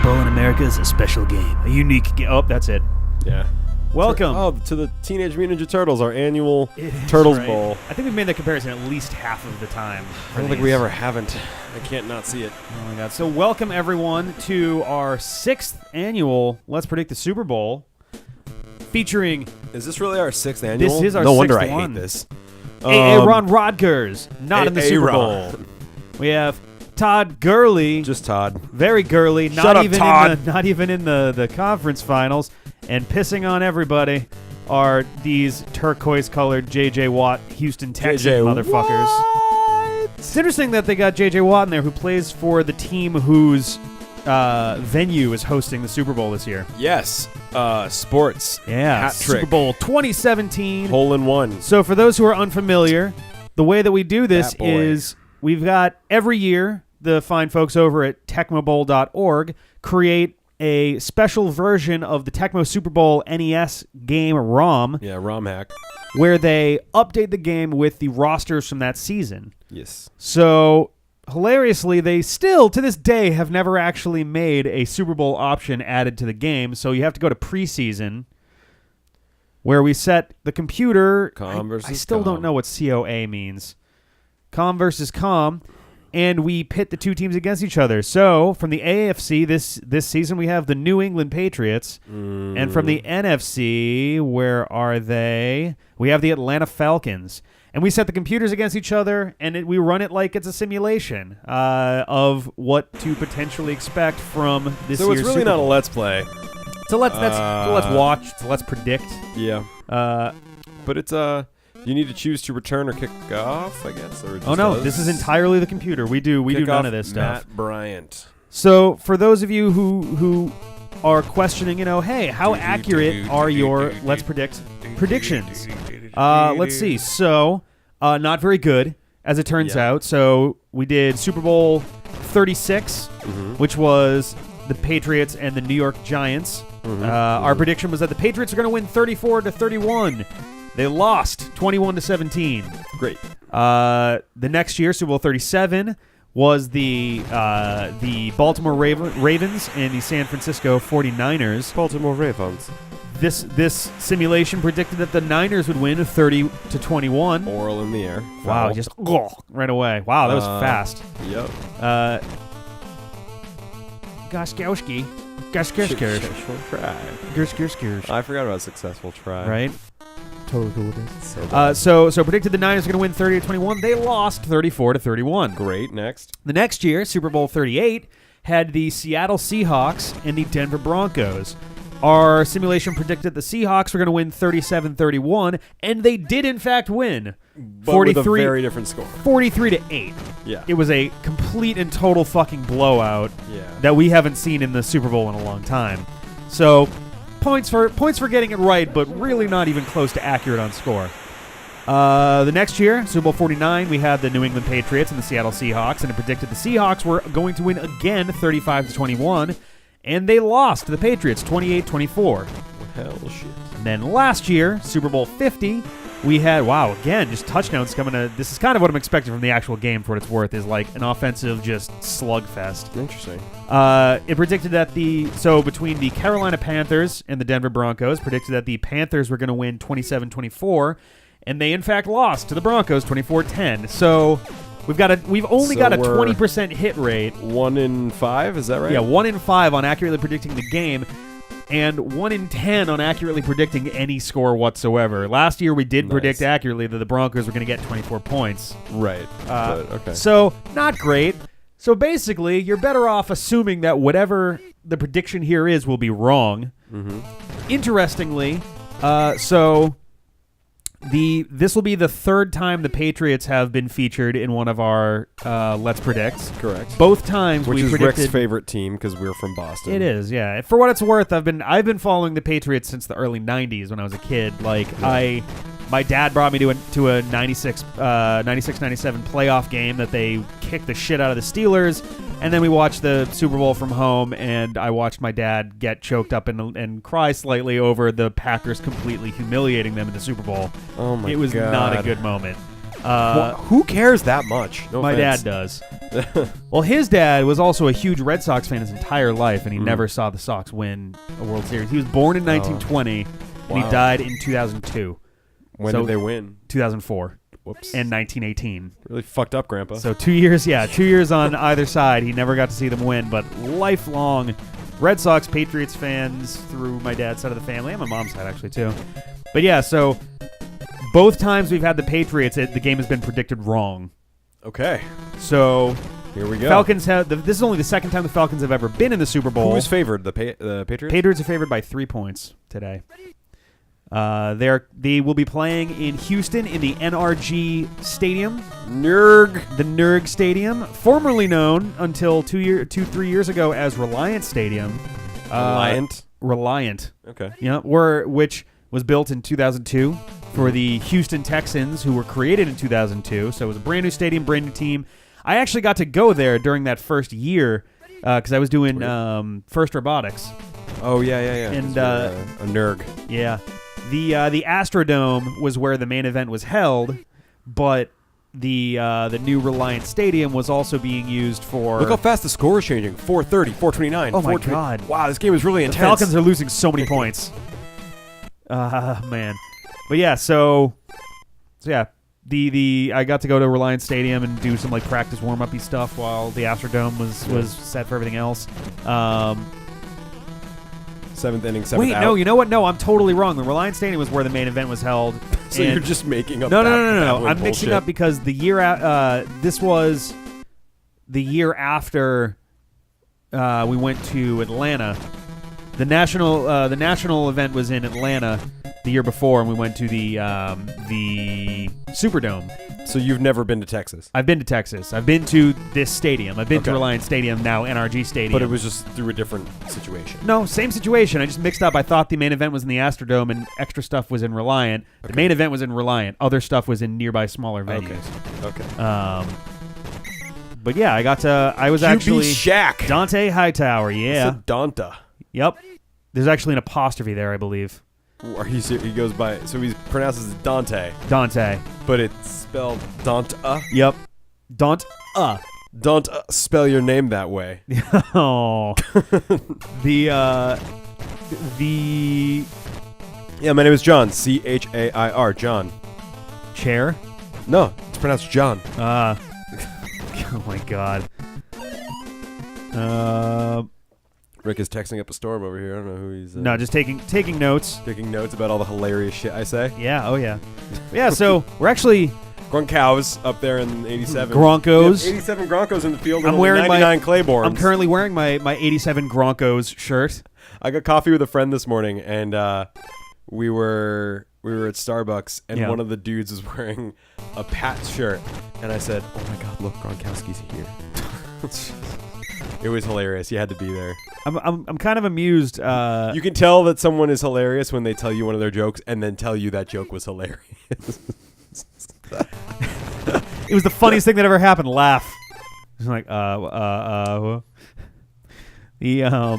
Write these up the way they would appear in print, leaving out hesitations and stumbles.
Football in America is a special game, a unique game. Oh, that's it. Yeah. Welcome. To the Teenage Mutant Ninja Turtles, our annual Turtles Bowl. I think we've made that comparison at least half of the time. I don't think we ever haven't. I can't not see it. Oh my god. So welcome everyone to our 6th annual Let's Predict the Super Bowl. Featuring... Is this really our 6th annual? This is our 6th No wonder I one. hate this. Aaron Rodgers, not in the Super Bowl. We have Todd Gurley. Just Todd. Very Gurley. Shut up, Todd. Not even in the conference finals. And pissing on everybody are these turquoise-colored J.J. Watt Houston Texans motherfuckers. What? It's interesting that they got J.J. Watt in there, who plays for the team whose venue is hosting the Super Bowl this year. Yes. Sports. Yeah. Hat trick. Super Bowl 2017. Hole in one. So for those who are unfamiliar, the way that we do this is we've got every year the fine folks over at tecmobowl.org create a special version of the Tecmo Super Bowl NES game ROM. Yeah, ROM hack. Where they update the game with the rosters from that season. Yes. So, hilariously, they still, to this day, have never actually made a Super Bowl option added to the game. So you have to go to preseason, where we set the computer. I still don't know what COA means. Com versus com. And we pit the two teams against each other. So, from the AFC this season, we have the New England Patriots. And from the NFC, where are they? We have the Atlanta Falcons. And we set the computers against each other, and we run it like it's a simulation of what to potentially expect from this year's So it's really Super not Bowl. a Let's Play. So let's watch. So let's predict. Yeah. But it's you need to choose to return or kick off, I guess. Or Oh no, this is entirely the computer. We do none of this stuff. Matt Bryant. So for those of you who are questioning, hey, how accurate are your Let's Predict predictions? Let's see. So not very good, as it turns out. So we did Super Bowl 36, which was the Patriots and the New York Giants. Our prediction was that the Patriots are going to win 34-31. They lost 21-17. Great. The next year, Super Bowl 37, was the Baltimore Ravens and the San Francisco 49ers. Baltimore Ravens. This simulation predicted that the Niners would win 30-21. Oral in the air. Wow, Foul. just right away. Wow, that was fast. Yep. Goskowski. Successful try. I forgot about successful try. Right? Totally cool with it. So So predicted the Niners were going to win 30-21. They lost 34-31. great. Next. The next year, Super Bowl 38, had the Seattle Seahawks and the Denver Broncos. Our simulation predicted the Seahawks were going to win 37-31, and they did in fact win. But with a very different score. 43-8. Yeah. It was a complete and total fucking blowout that we haven't seen in the Super Bowl in a long time. So, points for getting it right, but really not even close to accurate on score. The next year, Super Bowl 49, we had the New England Patriots and the Seattle Seahawks, and it predicted the Seahawks were going to win again 35-21, and they lost to the Patriots 28-24. Hell shit. And then last year, Super Bowl 50, we had, again, just touchdowns coming to... This is kind of what I'm expecting from the actual game, for what it's worth, is like an offensive just slugfest. Interesting. It predicted that between the Carolina Panthers and the Denver Broncos, predicted that the Panthers were going to win 27-24, and they in fact lost to the Broncos 24-10. So we've only got a 20% hit rate. 1 in 5, is that right? Yeah, 1 in 5 on accurately predicting the game, and 1 in 10 on accurately predicting any score whatsoever. Last year we did predict accurately that the Broncos were going to get 24 points. Right. Okay. So not great. So basically, you're better off assuming that whatever the prediction here is will be wrong. Interestingly, this will be the third time the Patriots have been featured in one of our Let's Predicts. Correct. Both times Which we is predicted. Rick's favorite team because we're from Boston. It is, yeah. For what it's worth, I've been following the Patriots since the early '90s when I was a kid. My dad brought me to a 96-97 playoff game that they kicked the shit out of the Steelers, and then we watched the Super Bowl from home, and I watched my dad get choked up and cry slightly over the Packers completely humiliating them in the Super Bowl. Oh my God. It was not a good moment. Who cares that much? No my offense. dad does. Well, his dad was also a huge Red Sox fan his entire life, and he never saw the Sox win a World Series. He was born in 1920, and he died in 2002. When did they win? 2004. Whoops. And 1918. Really fucked up, Grandpa. So 2 years, 2 years on either side. He never got to see them win, but lifelong Red Sox, Patriots fans through my dad's side of the family, and my mom's side actually too. But yeah, so both times we've had the Patriots, the game has been predicted wrong. Okay. So here we go. Falcons have. This is only the second time the Falcons have ever been in the Super Bowl. Who is favored? The Patriots? Patriots are favored by 3 points today. They will be playing in Houston in the NRG Stadium. The NERG Stadium, formerly known until 3 years ago as Reliant Stadium. Reliant. Okay. Yeah, which was built in 2002 for the Houston Texans, who were created in 2002. So it was a brand new stadium, brand new team. I actually got to go there during that first year because I was doing First Robotics. Oh yeah. And a NERG. Yeah. The Astrodome was where the main event was held, but the new Reliant Stadium was also being used for... Look how fast the score is changing. 430, 429. Oh, my God. Wow, this game is really intense. The Falcons are losing so many points. Man. But yeah, so yeah, I got to go to Reliant Stadium and do some like practice warm-up-y stuff while the Astrodome was set for everything else. Seventh inning, seventh Wait, out. no, you know what? No, I'm totally wrong. The Reliant Stadium was where the main event was held. So you're just making up. No. I'm mixing up because the year this was the year after we went to Atlanta. The national event was in Atlanta the year before, and we went to the Superdome. So you've never been to Texas? I've been to Texas. I've been to this stadium. I've been to Reliant Stadium, now NRG Stadium. But it was just through a different situation. No, same situation. I just mixed up. I thought the main event was in the Astrodome and extra stuff was in Reliant. The main event was in Reliant. Other stuff was in nearby smaller venues. Okay. But yeah, I was QB actually... Shaq. Dante Hightower, yeah. Donta. Yep. There's actually an apostrophe there, I believe. Or he goes by... So he pronounces it Dante. Dante. But it's spelled Donta. Yep. Don't spell your name that way. Oh. Yeah, my name is John. Chair. John. Chair? No, it's pronounced John. Oh my God. Rick is texting up a storm over here. I don't know who he's... No, just taking notes. Taking notes about all the hilarious shit I say. Yeah, oh yeah. Yeah, so we're actually... Gronkow's up there in 87. Broncos. 87 Broncos in the field. I'm wearing 99 Claibornes. I'm currently wearing my 87 Broncos shirt. I got coffee with a friend this morning, and we were at Starbucks, and one of the dudes was wearing a Pats shirt, and I said, "Oh my God, look, Gronkowski's here." It was hilarious. You had to be there. I'm kind of amused. You can tell that someone is hilarious when they tell you one of their jokes and then tell you that joke was hilarious. It was the funniest thing that ever happened. Laugh. It's like, what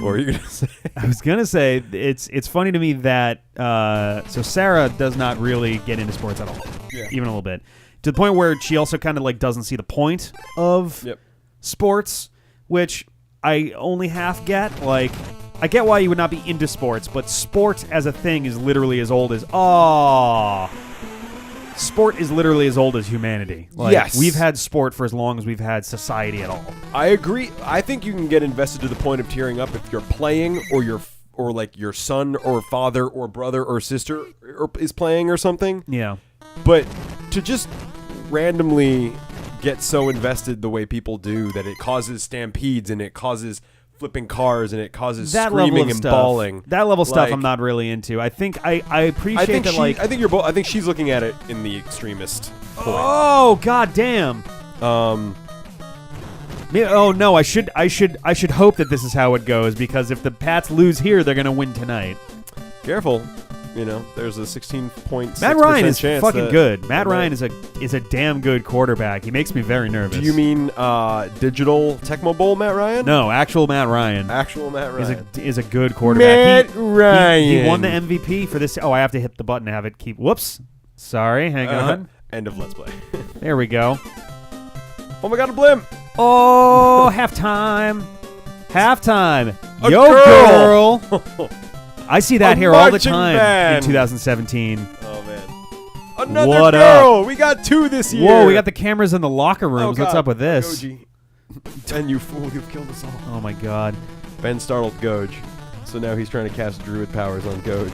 were you gonna say? I was gonna say it's funny to me that so Sarah does not really get into sports at all, even a little bit, to the point where she also kind of like doesn't see the point of sports, which I only half get. Like, I get why you would not be into sports, but sport as a thing is literally as old as sport is literally as old as humanity. Like, yes. We've had sport for as long as we've had society at all. I agree. I think you can get invested to the point of tearing up if you're playing or like your son or father or brother or sister is playing or something. Yeah. But to just randomly get so invested the way people do that it causes stampedes and it causes flipping cars and it causes screaming and bawling. That level of stuff I'm not really into. I think I appreciate that. I think you're both. I think she's looking at it in the extremist point. Oh, god damn. Oh no, I should hope that this is how it goes, because if the Pats lose here, they're gonna win tonight. Careful. You know, there's a 16.6% Matt Ryan is chance fucking good. Matt Ryan is a damn good quarterback. He makes me very nervous. Do you mean digital Tecmo Bowl Matt Ryan? No, actual Matt Ryan. Actual Matt Ryan is a good quarterback. Matt Ryan. He won the MVP for this. Oh, I have to hit the button to have it keep. Whoops. Sorry. Hang on. End of Let's Play. There we go. Oh my God, a blimp. Oh, halftime. Halftime. A Yo, girl. I see that A here all the marching time band. in 2017. Oh, man. Another What girl. We got 2 this year. Whoa, we got the cameras in the locker rooms. Oh, What's God. up with this? Goji. Ben, you fool. You've killed us all. Oh, my God. Ben startled Goj. So now he's trying to cast druid powers on Goj.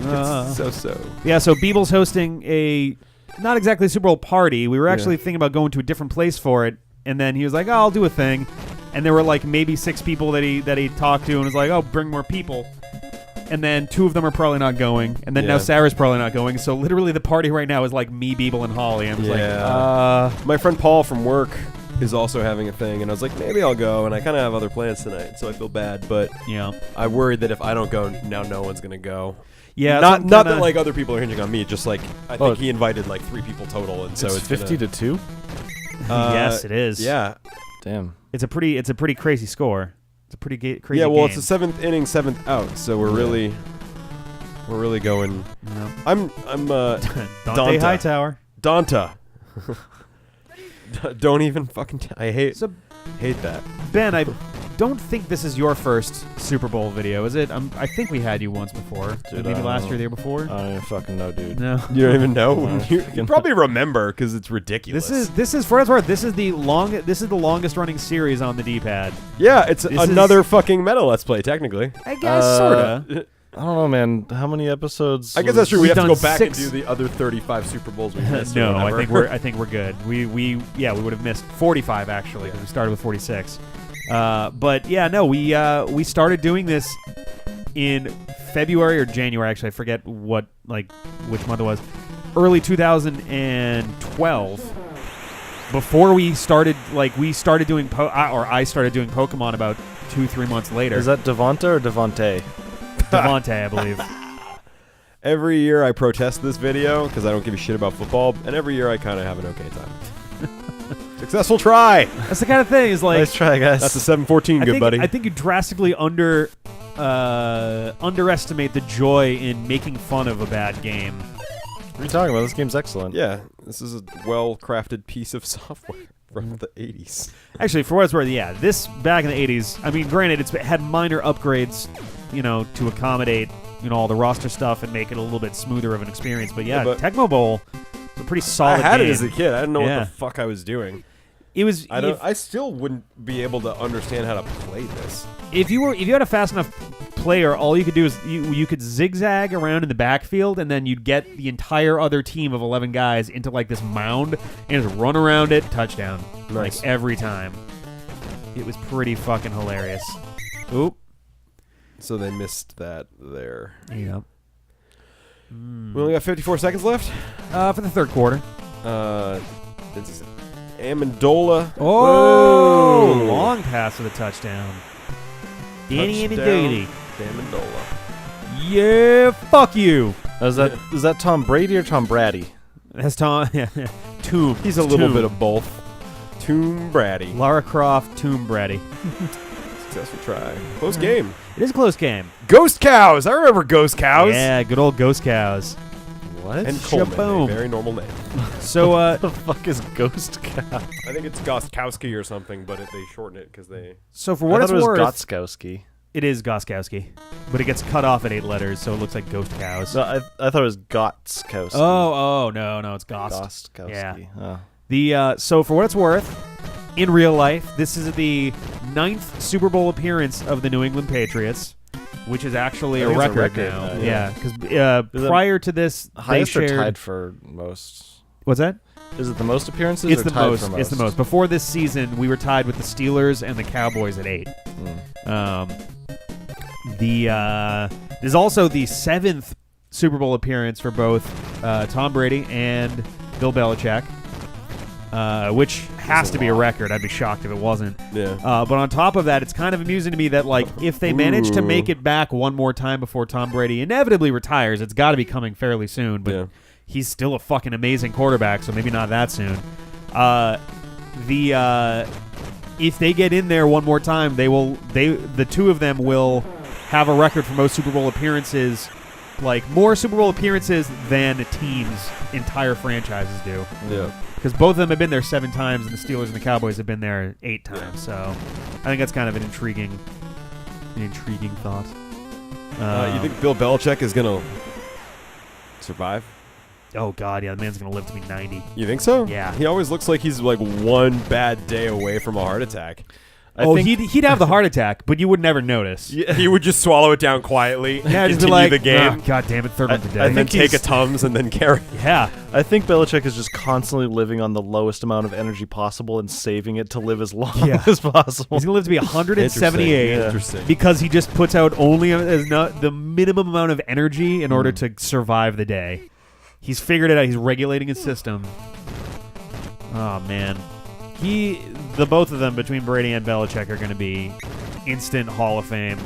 It's so. Yeah, so Beeble's hosting a not exactly Super Bowl party. We were actually thinking about going to a different place for it, and then he was like, "Oh, I'll do a thing." And there were like maybe 6 people that he talked to, and was like, "Oh, bring more people." And then 2 of them are probably not going, and then now Sarah's probably not going. So literally, the party right now is like me, Beeble, and Holly. I'm just like, My friend Paul from work is also having a thing, and I was like, maybe I'll go. And I kind of have other plans tonight, so I feel bad, but I worried that if I don't go, now no one's gonna go. Yeah, not that like other people are hinging on me. Just like I think he invited like 3 people total, and so it's 50 to 2. Yes, it is. Yeah, Damn. It's a pretty crazy score. It's a pretty crazy. yeah. Well, game. it's the 7th inning, 7th out, so we're really going. Yep. I'm Dante Donta. Hightower. Donta. Don't even fucking. I hate that. Ben, I don't think this is your first Super Bowl video, is it? I think we had you once before. Dude, Maybe last year, the year before. I don't even fucking know, dude. No. You don't even know. You probably remember because it's ridiculous. This is for what it's worth. This is the longest running series on the D-pad. Yeah, it's another fucking meta Let's Play technically. I guess sorta. I don't know, man. How many episodes? I guess that's true. We We've have to go done back 6. and do the other 35 Super Bowls we missed. No, or I think we're good. We would have missed 45 actually because we started with 46. But yeah, no, we started doing this in February or January. Actually, I forget which month it was. Early 2012. Before we started doing I started doing Pokemon about 2-3 months later. Is that Devonta or Devontae? Devontae, I believe. Every year I protest this video because I don't give a shit about football, and every year I kind of have an okay time. Successful try. That's the kind of thing. Is like Nice try, guys. That's a 7-14, good buddy. I think you drastically underestimate the joy in making fun of a bad game. What are you talking about? This game's excellent. Yeah, this is a well-crafted piece of software from the 80s. Actually, for what it's worth, yeah, this back in the 80s, I mean, granted, it's had minor upgrades, to accommodate, all the roster stuff and make it a little bit smoother of an experience. But yeah, but Tecmo Bowl is a pretty solid I had game. it as a kid. I didn't know what Yeah. the fuck I was doing. It was. I still wouldn't be able to understand how to play this. If you had a fast enough player, all you could do is you could zigzag around in the backfield, and then you'd get the entire other team of 11 guys into like this mound and just run around it, touchdown, Nice. like every time. It was pretty fucking hilarious. Oop. So they missed that there. Yeah. We only got 54 seconds left. For the third quarter. This is Amendola. Oh, Whoa. long pass for the touchdown. Danny Touchdown, Amendola. Amendola. Yeah, fuck you. Is that Tom Brady or Tom Brady? That's Tom. Yeah, Tomb. He's a little Tomb. bit of both. Tomb Brady. Lara Croft, Tomb Brady. Successful try. Close game. It is a close game. Ghost Cows. I remember Ghost Cows. Yeah, good old Ghost Cows. What? And Coleman, Shaboom. a very normal name. So, What the fuck is Ghost Cow? I think it's Gostkowski or something, but they shorten it because they... so for I what thought it's it was worth, Gotskowski. it is Goskowski, but it gets cut off at 8 letters, so it looks like Ghost Cows. No, I thought it was Gotskowski. Oh, no, it's Gost. Gostkowski. Yeah. Oh. The so for what it's worth, in real life, this is the 9th Super Bowl appearance of the New England Patriots, which is actually I a think it's record, a record now. now, Yeah, because prior to this, they Highest or shared. tied for most? What's that? Is it the most appearances It's or the tied most. for most? It's the most. Before this season, we were tied with the Steelers and the Cowboys at 8. There's also the 7th Super Bowl appearance for both Tom Brady and Bill Belichick, which has to be a record. I'd be shocked if it wasn't. Yeah. But on top of that, it's kind of amusing to me that like if they manage to make it back one more time before Tom Brady inevitably retires, it's got to be coming fairly soon. But he's still a fucking amazing quarterback, so maybe not that soon. If they get in there one more time, the two of them will have a record for most Super Bowl appearances like more Super Bowl appearances than teams' entire franchises do. Yeah. Because both of them have been there 7 times, and the Steelers and the Cowboys have been there 8 times. So I think that's kind of an intriguing thought. You think Bill Belichick is gonna survive? Oh God, yeah, the man's gonna live to be 90. You think so? Yeah. He always looks like he's like one bad day away from a heart attack. I think he'd have the heart attack, but you would never notice. Yeah. He would just swallow it down quietly. Yeah, just continue be like, the game. "Oh, God damn it, third one today. And then take a Tums and then carry. Yeah. I think Belichick is just constantly living on the lowest amount of energy possible and saving it to live as long Yeah. as possible. He's gonna live to be 178 Interesting. because he just puts out only the minimum amount of energy in order to survive the day. He's figured it out. He's regulating his system. Oh man, the both of them between Brady and Belichick are going to be instant Hall of Fame.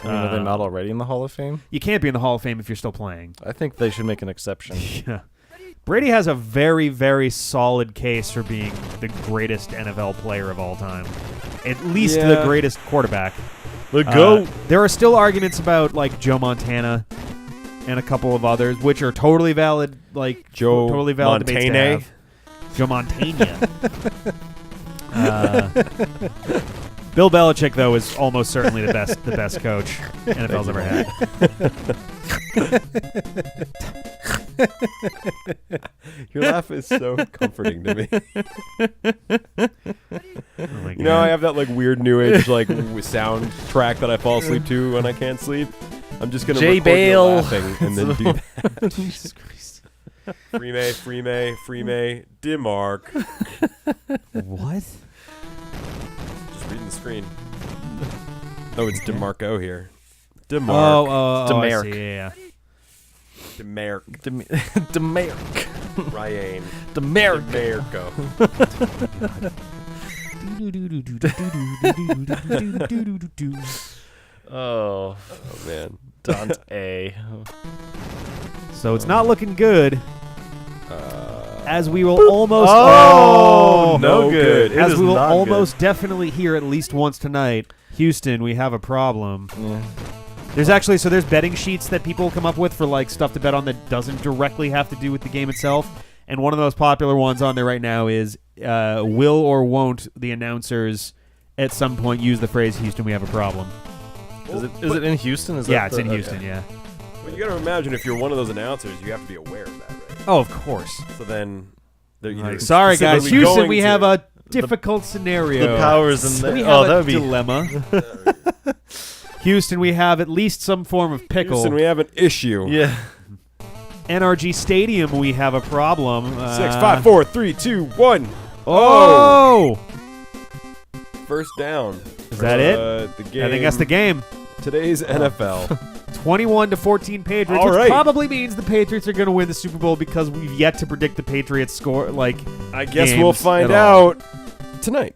I mean, are they not already in the Hall of Fame? You can't be in the Hall of Fame if you're still playing. I think they should make an exception. Yeah. Brady has a very, very solid case for being the greatest NFL player of all time. At least the greatest quarterback. The GOAT. There are still arguments about like Joe Montana and a couple of others, which are totally valid. Like Joe totally valid debates to Montana? have. Joe Montana. Bill Belichick, though, is almost certainly the best coach NFL's ever had. Your laugh is so comforting to me. Oh my You know, I God. have that like weird new age like sound track that I fall asleep to when I can't sleep. I'm just gonna Jay record you Bale. laughing and then do that. Jesus Christ. Free May, Dimark. What? Just reading the screen. Oh, it's DeMarco here. DeMarc. Oh, I Demerrick. see, yeah. DeMarc. Demerrick. Ryan. Demerrick. Oh, Oh man. Dante. So it's not looking good, as we will almost. Oh, no good. It As is we will not good. almost definitely hear at least once tonight. Houston, we have a problem. Yeah. There's betting sheets that people come up with for like stuff to bet on that doesn't directly have to do with the game itself. And one of the most popular ones on there right now is will or won't the announcers at some point use the phrase "Houston, we have a problem." Is it in Houston? Is Yeah, that it's in Houston. Yeah. Well, you gotta imagine if you're one of those announcers, you have to be aware of that, right? Oh, of course. So then, they're either Like, sorry, guys. specifically Houston, going we to- have a difficult scenario. The powers in there. We Oh, have that a would be. dilemma. Houston, we have at least some form of pickle. Houston, we have an issue. Yeah. NRG Stadium, we have a problem. 6, 5, 4, 3, 2, 1. Oh! First down. Is that it? The game. I think that's the game. Today's NFL. 21-14 Patriots, All which right. probably means the Patriots are going to win the Super Bowl because we've yet to predict the Patriots score. Like, I guess games we'll find at all. out tonight.